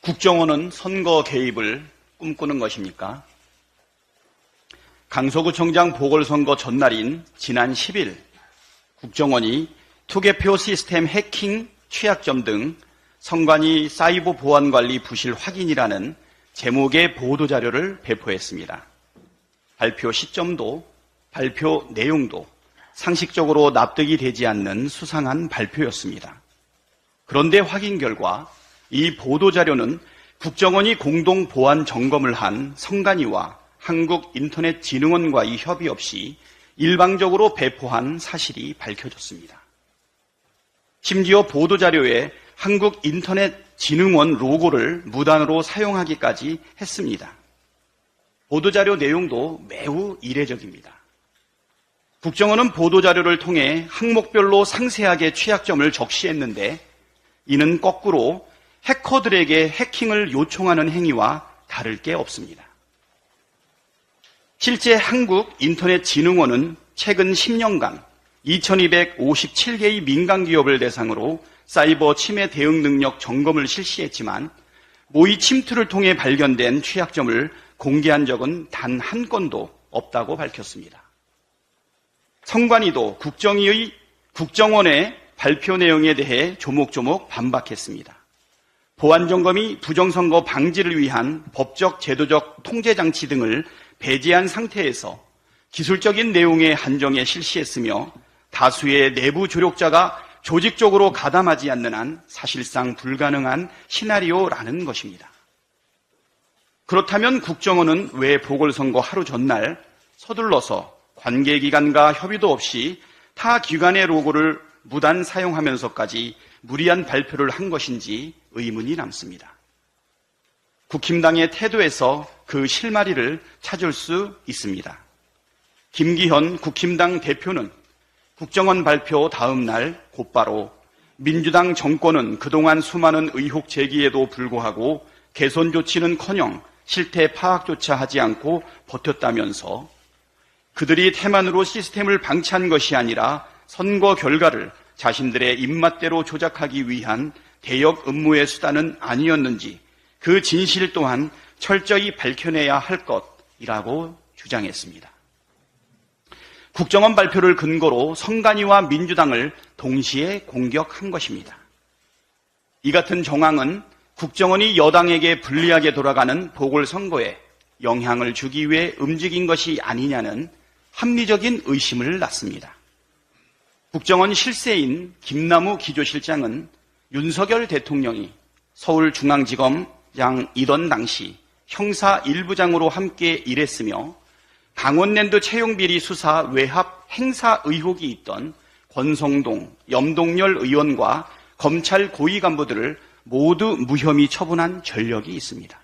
국정원은 선거 개입을 꿈꾸는 것입니까? 강서구청장 보궐선거 전날인 지난 10일 국정원이 투개표 시스템 해킹, 취약점 등 선관위 사이버 보안관리 부실 확인이라는 제목의 보도자료를 배포했습니다. 발표 시점도 발표 내용도 상식적으로 납득이 되지 않는 수상한 발표였습니다. 그런데 확인 결과 이 보도자료는 국정원이 공동 보안 점검을 한 선관위와 한국인터넷진흥원과의 협의 없이 일방적으로 배포한 사실이 밝혀졌습니다. 심지어 보도자료에 한국인터넷진흥원 로고를 무단으로 사용하기까지 했습니다. 보도자료 내용도 매우 이례적입니다. 국정원은 보도자료를 통해 항목별로 상세하게 취약점을 적시했는데 이는 거꾸로 해커들에게 해킹을 요청하는 행위와 다를 게 없습니다. 실제 한국인터넷진흥원은 최근 10년간 2257개의 민간기업을 대상으로 사이버 침해 대응 능력 점검을 실시했지만 모의 침투를 통해 발견된 취약점을 공개한 적은 단 한 건도 없다고 밝혔습니다. 선관위도 국정원의 발표 내용에 대해 조목조목 반박했습니다. 보안점검이 부정선거 방지를 위한 법적, 제도적 통제장치 등을 배제한 상태에서 기술적인 내용의 한정에 실시했으며 다수의 내부 조력자가 조직적으로 가담하지 않는 한 사실상 불가능한 시나리오라는 것입니다. 그렇다면 국정원은 왜 보궐선거 하루 전날 서둘러서 관계기관과 협의도 없이 타 기관의 로고를 무단 사용하면서까지 무리한 발표를 한 것인지 의문이 남습니다. 국힘당의 태도에서 그 실마리를 찾을 수 있습니다. 김기현 국힘당 대표는 국정원 발표 다음 날 곧바로 민주당 정권은 그동안 수많은 의혹 제기에도 불구하고 개선 조치는커녕 실태 파악조차 하지 않고 버텼다면서 그들이 태만으로 시스템을 방치한 것이 아니라 선거 결과를 자신들의 입맛대로 조작하기 위한 대역 음모의 수단은 아니었는지 그 진실 또한 철저히 밝혀내야 할 것이라고 주장했습니다. 국정원 발표를 근거로 선관위와 민주당을 동시에 공격한 것입니다. 이 같은 정황은 국정원이 여당에게 불리하게 돌아가는 보궐선거에 영향을 주기 위해 움직인 것이 아니냐는 합리적인 의심을 낳습니다. 국정원 실세인 김남우 기조실장은 윤석열 대통령이 서울중앙지검장이던 당시 형사 1부장으로 함께 일했으며 강원랜드 채용비리 수사 외압 행사 의혹이 있던 권성동, 염동열 의원과 검찰 고위 간부들을 모두 무혐의 처분한 전력이 있습니다.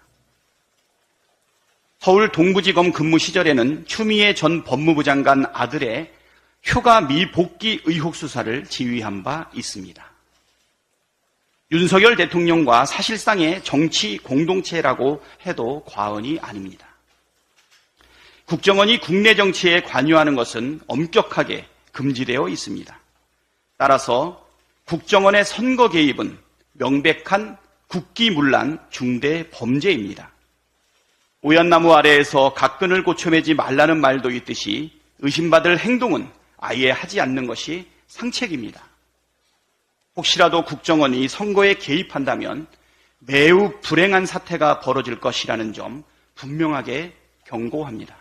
서울 동부지검 근무 시절에는 추미애 전 법무부 장관 아들의 휴가 미복귀 의혹 수사를 지휘한 바 있습니다. 윤석열 대통령과 사실상의 정치 공동체라고 해도 과언이 아닙니다. 국정원이 국내 정치에 관여하는 것은 엄격하게 금지되어 있습니다. 따라서 국정원의 선거 개입은 명백한 국기문란 중대 범죄입니다. 오얏나무 아래에서 각근을 고쳐매지 말라는 말도 있듯이 의심받을 행동은 아예 하지 않는 것이 상책입니다. 혹시라도 국정원이 선거에 개입한다면 매우 불행한 사태가 벌어질 것이라는 점 분명하게 경고합니다.